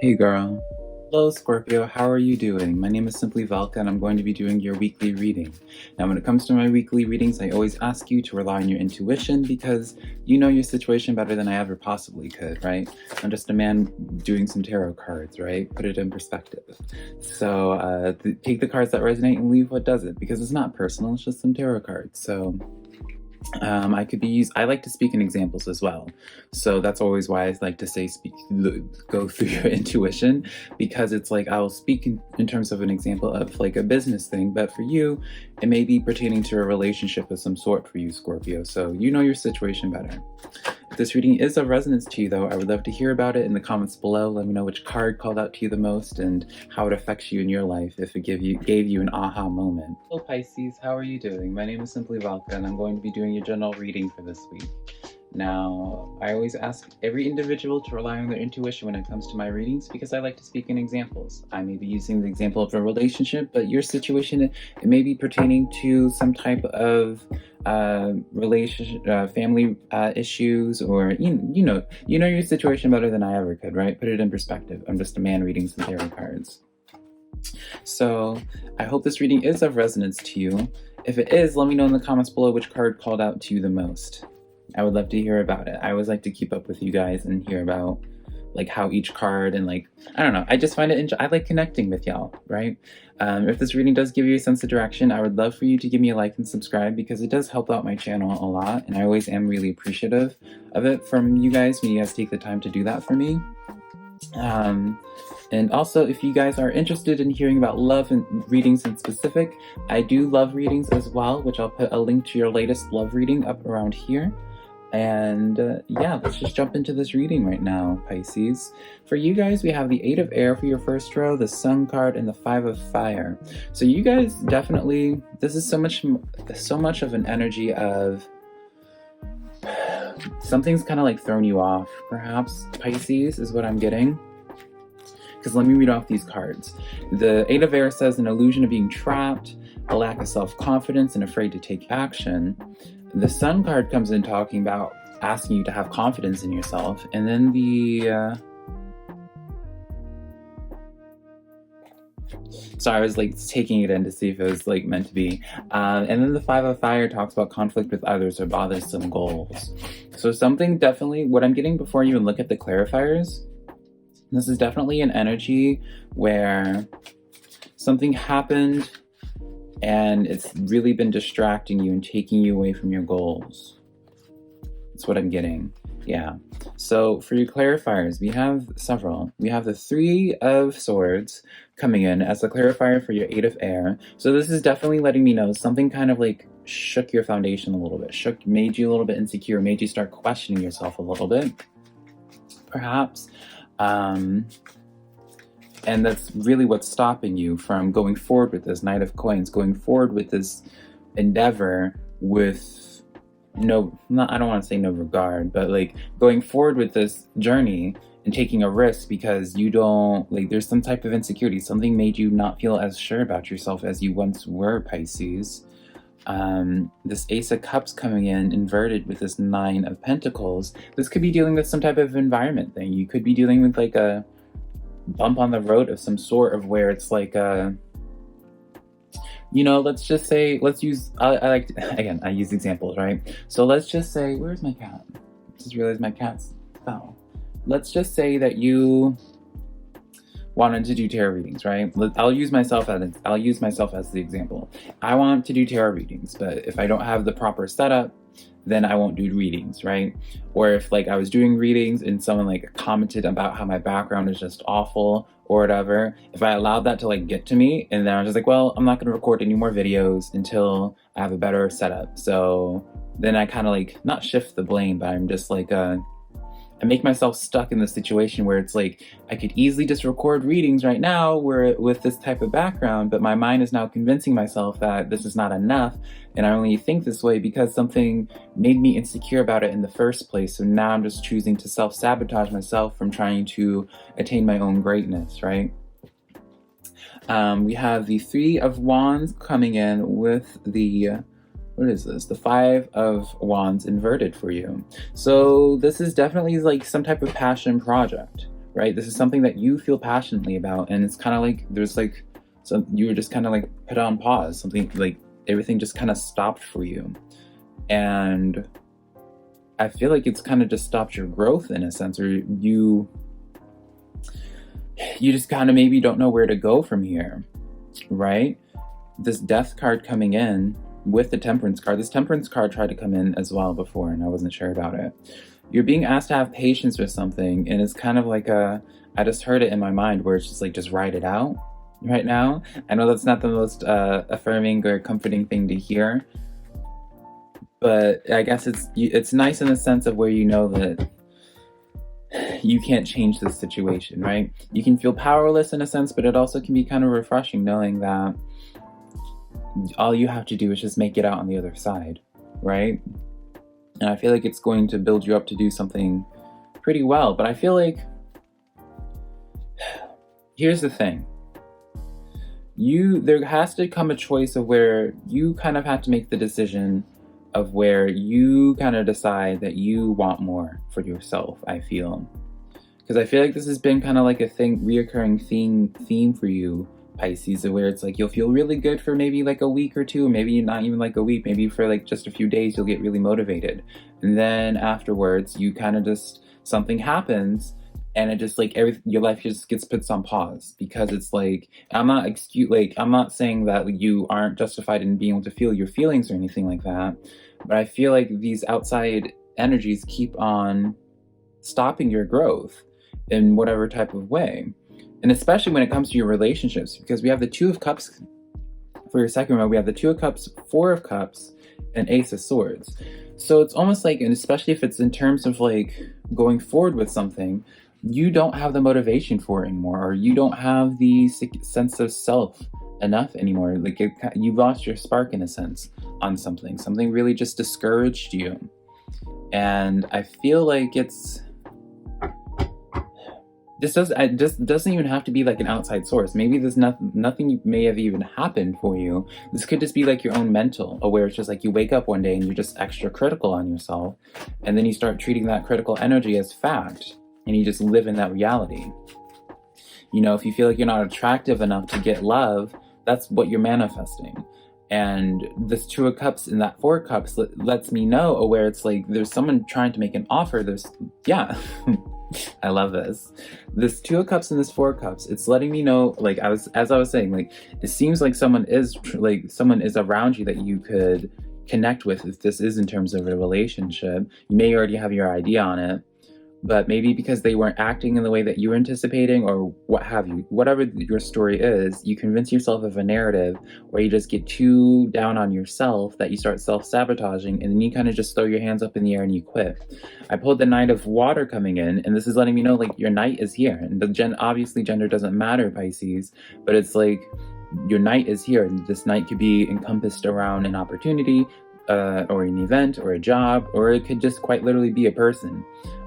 Hey girl. Hello Scorpio, how are you doing? My name is SimplyVelca and I'm going to be doing your weekly reading. Now when it comes to my weekly readings, I always ask you to rely on your intuition because you know your situation better than I ever possibly could, right? I'm just a man doing some tarot cards, right? Put it in perspective. So take the cards that resonate and leave what doesn't, because it's not personal, it's just some tarot cards. So I like to speak in examples as well. So that's always why I like to say go through your intuition, because it's like I'll speak in terms of an example of like a business thing, but for you, it may be pertaining to a relationship of some sort for you, Scorpio. So you know your situation better. If this reading is of resonance to you though, I would love to hear about it in the comments below. Let me know which card called out to you the most and how it affects you in your life, if it gave you an aha moment. Hello Pisces, how are you doing? My name is SimplyVelca and I'm going to be doing your general reading for this week. Now, I always ask every individual to rely on their intuition when it comes to my readings because I like to speak in examples. I may be using the example of a relationship, but your situation, it may be pertaining to some type of relationship, family issues, or you know your situation better than I ever could, right? Put it in perspective. I'm just a man reading some tarot cards. So I hope this reading is of resonance to you. If it is, let me know in the comments below which card called out to you the most. I would love to hear about it. I always like to keep up with you guys and hear about like how each card and like, I don't know, I just find it, I like connecting with y'all, right? If this reading does give you a sense of direction, I would love for you to give me a like and subscribe because it does help out my channel a lot, and I always am really appreciative of it from you guys when you guys take the time to do that for me. And also, if you guys are interested in hearing about love and readings in specific, I do love readings as well, which I'll put a link to your latest love reading up around here. And yeah, let's just jump into this reading right now, Pisces. For you guys, we have the 8 of Air for your first row, the Sun card, and the 5 of Fire. So you guys definitely, this is so much of an energy of something's kind of like thrown you off, perhaps, Pisces, is what I'm getting. Because let me read off these cards. The 8 of Air says an illusion of being trapped, a lack of self-confidence, and afraid to take action. The Sun card comes in talking about asking you to have confidence in yourself. And then sorry, I was like taking it in to see if it was like meant to be. And then the 5 of Fire talks about conflict with others or bothersome goals. So something definitely, what I'm getting before you even look at the clarifiers, this is definitely an energy where something happened and it's really been distracting you and taking you away from your goals. That's what I'm getting. Yeah. So for your clarifiers, we have several. We have the 3 of Swords coming in as the clarifier for your 8 of Air. So this is definitely letting me know something kind of like shook your foundation a little bit, made you a little bit insecure, made you start questioning yourself a little bit, perhaps. And that's really what's stopping you from going forward with this Knight of Coins, going forward with this endeavor with I don't want to say no regard, but like going forward with this journey and taking a risk because you don't, like, there's some type of insecurity. Something made you not feel as sure about yourself as you once were, Pisces. This Ace of Cups coming in inverted with this 9 of Pentacles. This could be dealing with some type of environment thing. You could be dealing with like a bump on the road of some sort, of where it's like let's just say, I use examples, right? So let's just say, where's my cat? Just realized my cat's fell. Let's just say that you wanted to do tarot readings, right? I'll use myself as the example. I want to do tarot readings, but if I don't have the proper setup, then I won't do readings, right? Or if like I was doing readings and someone like commented about how my background is just awful or whatever, if I allowed that to like get to me, and then I was just like, well, I'm not gonna record any more videos until I have a better setup. So then I kind of like, not shift the blame, but I'm just like, I make myself stuck in the situation where it's like, I could easily just record readings right now with this type of background, but my mind is now convincing myself that this is not enough, and I only think this way because something made me insecure about it in the first place. So now I'm just choosing to self-sabotage myself from trying to attain my own greatness, right? We have the 3 of Wands coming in with the what is this? The 5 of Wands inverted for you. So this is definitely like some type of passion project, right? This is something that you feel passionately about, and it's kind of like there's like, so you were just kind of like put on pause, something like everything just kind of stopped for you. And I feel like it's kind of just stopped your growth in a sense, or you just kind of maybe don't know where to go from here, right? This Death card coming in with the Temperance card. This Temperance card tried to come in as well before, and I wasn't sure about it. You're being asked to have patience with something, and it's kind of like I just heard it in my mind where it's just like, just write it out right now. I know that's not the most affirming or comforting thing to hear, but I guess it's nice in the sense of where you know that you can't change the situation, right? You can feel powerless in a sense, but it also can be kind of refreshing knowing that all you have to do is just make it out on the other side, right? And I feel like it's going to build you up to do something pretty well. But I feel like, here's the thing. There has to come a choice of where you kind of have to make the decision of where you kind of decide that you want more for yourself, I feel. Because I feel like this has been kind of like a reoccurring theme for you, Pisces, where it's like you'll feel really good for maybe like a week or two, maybe not even like a week, maybe for like just a few days you'll get really motivated. And then afterwards you kind of just, something happens and it just like your life just gets put on pause, because it's like, I'm not saying that you aren't justified in being able to feel your feelings or anything like that, but I feel like these outside energies keep on stopping your growth in whatever type of way. And especially when it comes to your relationships, because we have the Two of Cups for your second row, we have the Two of Cups, Four of Cups, and Ace of Swords. So it's almost like, and especially if it's in terms of like going forward with something, you don't have the motivation for it anymore, or you don't have the sense of self enough anymore. Like you lost your spark in a sense on something. Something really just discouraged you. And I feel like this doesn't even have to be like an outside source. Maybe there's nothing may have even happened for you. This could just be like your own mental, or where it's just like you wake up one day and you're just extra critical on yourself, and then you start treating that critical energy as fact, and you just live in that reality. You know, if you feel like you're not attractive enough to get love, that's what you're manifesting. And this Two of Cups and that Four of Cups lets me know where it's like there's someone trying to make an offer. I love this. This Two of Cups and this Four of Cups, it's letting me know, like as I was saying, like it seems like someone is around you that you could connect with if this is in terms of a relationship. You may already have your idea on it, but maybe because they weren't acting in the way that you were anticipating, or what have you, whatever your story is, you convince yourself of a narrative where you just get too down on yourself that you start self-sabotaging, and then you kind of just throw your hands up in the air and you quit. I pulled the Knight of Water coming in, and this is letting me know like your Knight is here. And obviously gender doesn't matter, Pisces, but it's like your Knight is here, and this Knight could be encompassed around an opportunity, or an event, or a job, or it could just quite literally be a person.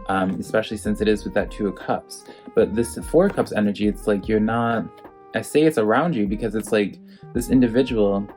Especially since it is with that Two of Cups. But this Four of Cups energy, it's like I say it's around you because it's like this individual,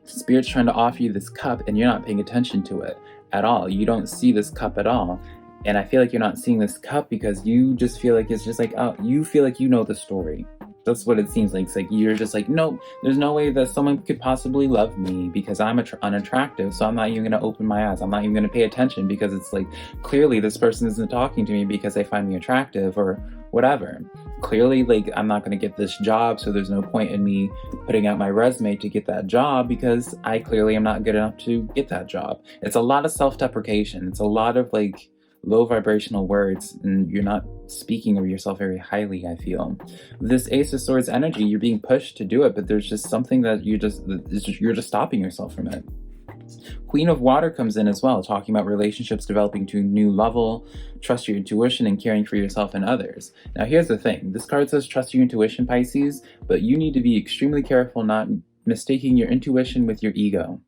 Spirit's trying to offer you this cup and you're not paying attention to it at all. You don't see this cup at all. And I feel like you're not seeing this cup because you just feel like it's just like, oh, you feel like you know the story. That's what it seems like. It's like you're just like, no, there's no way that someone could possibly love me because I'm unattractive, so I'm not even going to open my eyes. I'm not even going to pay attention because it's like, clearly this person isn't talking to me because they find me attractive or whatever. Clearly, like, I'm not going to get this job, so there's no point in me putting out my resume to get that job because I clearly am not good enough to get that job. It's a lot of self-deprecation. It's a lot of like low vibrational words, and you're not speaking of yourself very highly, I feel. This Ace of Swords energy, you're being pushed to do it, but there's just something that you're just stopping yourself from it. Queen of Water comes in as well, talking about relationships developing to a new level, trust your intuition, and caring for yourself and others. Now here's the thing, this card says trust your intuition, Pisces, but you need to be extremely careful not mistaking your intuition with your ego.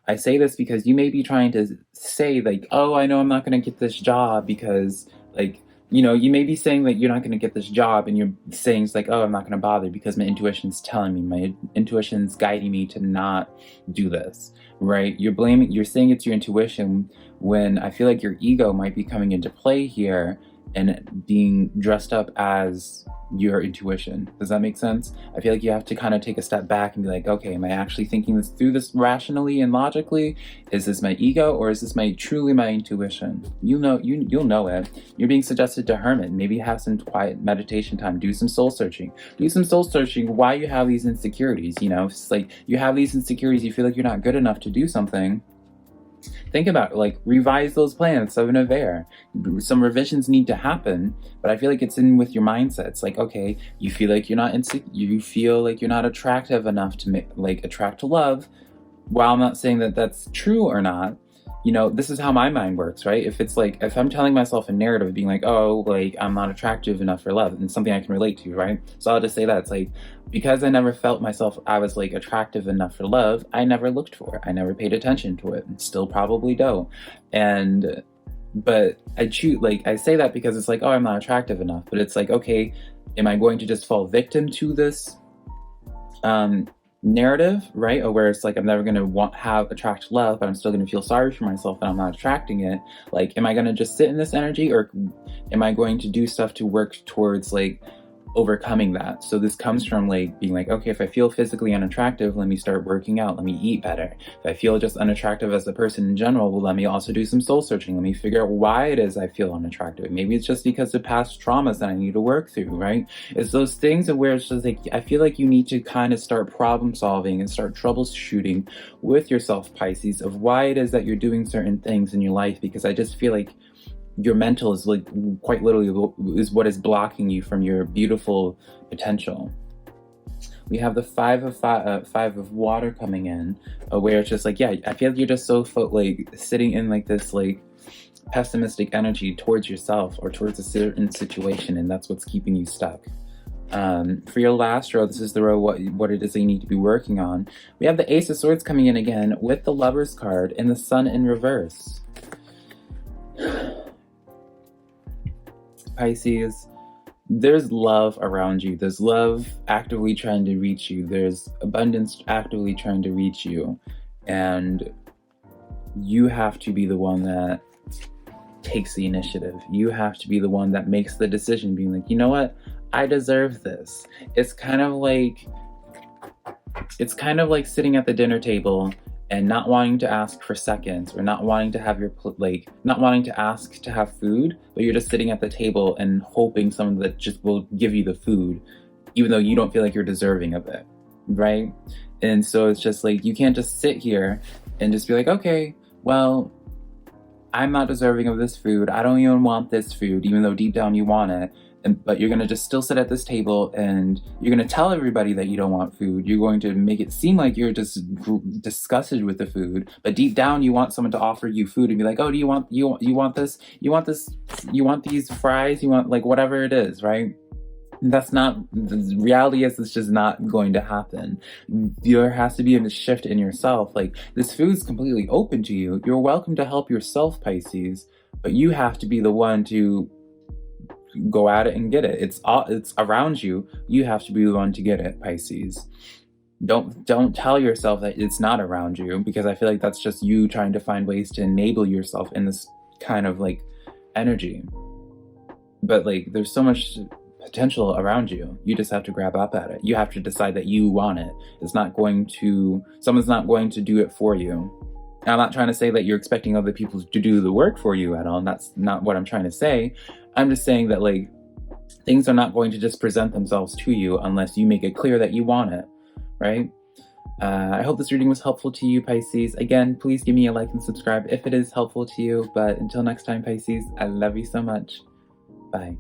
I say this because you may be trying to say like, oh, I know I'm not going to get this job because like, you know, you may be saying that you're not going to get this job and you're saying it's like, oh, I'm not going to bother because my intuition's telling me, my intuition's guiding me to not do this, right? You're saying it's your intuition when I feel like your ego might be coming into play here and being dressed up as your intuition. Does that make sense? I feel like you have to kind of take a step back and be like, okay, am I actually thinking this through this rationally and logically? Is this my ego, or is this truly my intuition? You'll know it. You're being suggested to hermit. Maybe have some quiet meditation time. Do some soul searching. Do some soul searching why you have these insecurities. It's like you have these insecurities, you feel like you're not good enough to do something. Think about it, like revise those plans, 7 of air. Some revisions need to happen, but I feel like it's in with your mindset. It's like, okay, you feel like you're not you feel like you're not attractive enough to attract love. While I'm not saying that that's true or not, this is how my mind works, right? If I'm telling myself a narrative of being like, oh, like I'm not attractive enough for love, and something I can relate to, right? So I'll just say that it's like, because I never felt myself I was like attractive enough for love, I never looked for it. I never paid attention to it, and still probably don't. But I say that because it's like, oh, I'm not attractive enough. But it's like, okay, am I going to just fall victim to this narrative, right? Or where it's like I'm never going to attract love, but I'm still going to feel sorry for myself that I'm not attracting it. Like, am I going to just sit in this energy, or am I going to do stuff to work towards like overcoming that? So this comes from like being like, okay, if I feel physically unattractive, let me start working out, let me eat better. If I feel just unattractive as a person in general, well, let me also do some soul searching. Let me figure out why it is I feel unattractive. Maybe it's just because of past traumas that I need to work through, right? It's those things where it's just like, I feel like you need to kind of start problem solving and start troubleshooting with yourself, Pisces, of why it is that you're doing certain things in your life, because I just feel like your mental is like quite literally is what is blocking you from your beautiful potential. We have the five of water coming in, where it's just like, yeah, I feel like you're just so like sitting in like this like pessimistic energy towards yourself or towards a certain situation, and that's what's keeping you stuck. For your last row, this is the row what it is that you need to be working on. We have the Ace of Swords coming in again with the Lovers card and the Sun in reverse. Pisces, there's love around you. There's love actively trying to reach you. There's abundance actively trying to reach you. And you have to be the one that takes the initiative. You have to be the one that makes the decision, being like, you know what? I deserve this. It's kind of like sitting at the dinner table and not wanting to ask for seconds, or not wanting to have not wanting to ask to have food, but you're just sitting at the table and hoping someone that just will give you the food, even though you don't feel like you're deserving of it, right? And so it's just like, you can't just sit here and just be like, okay, well, I'm not deserving of this food. I don't even want this food, even though deep down you want it. But you're going to just still sit at this table and you're going to tell everybody that you don't want food. You're going to make it seem like you're just disgusted with the food, but deep down you want someone to offer you food and be like, oh, do you want this? You want this? You want these fries? You want like whatever it is, right? That's not, the reality is it's just not going to happen. There has to be a shift in yourself. Like, this food's completely open to you. You're welcome to help yourself, Pisces, but you have to be the one to go at it and get it. It's around you. You have to be the one to get it, Pisces. Don't tell yourself that it's not around you, because I feel like that's just you trying to find ways to enable yourself in this kind of like energy. But like, there's so much potential around you. You just have to grab up at it. You have to decide that you want it. Someone's not going to do it for you. I'm not trying to say that you're expecting other people to do the work for you at all. And that's not what I'm trying to say. I'm just saying that like, things are not going to just present themselves to you unless you make it clear that you want it, right? I hope this reading was helpful to you, Pisces. Again, please give me a like and subscribe if it is helpful to you. But until next time, Pisces, I love you so much. Bye.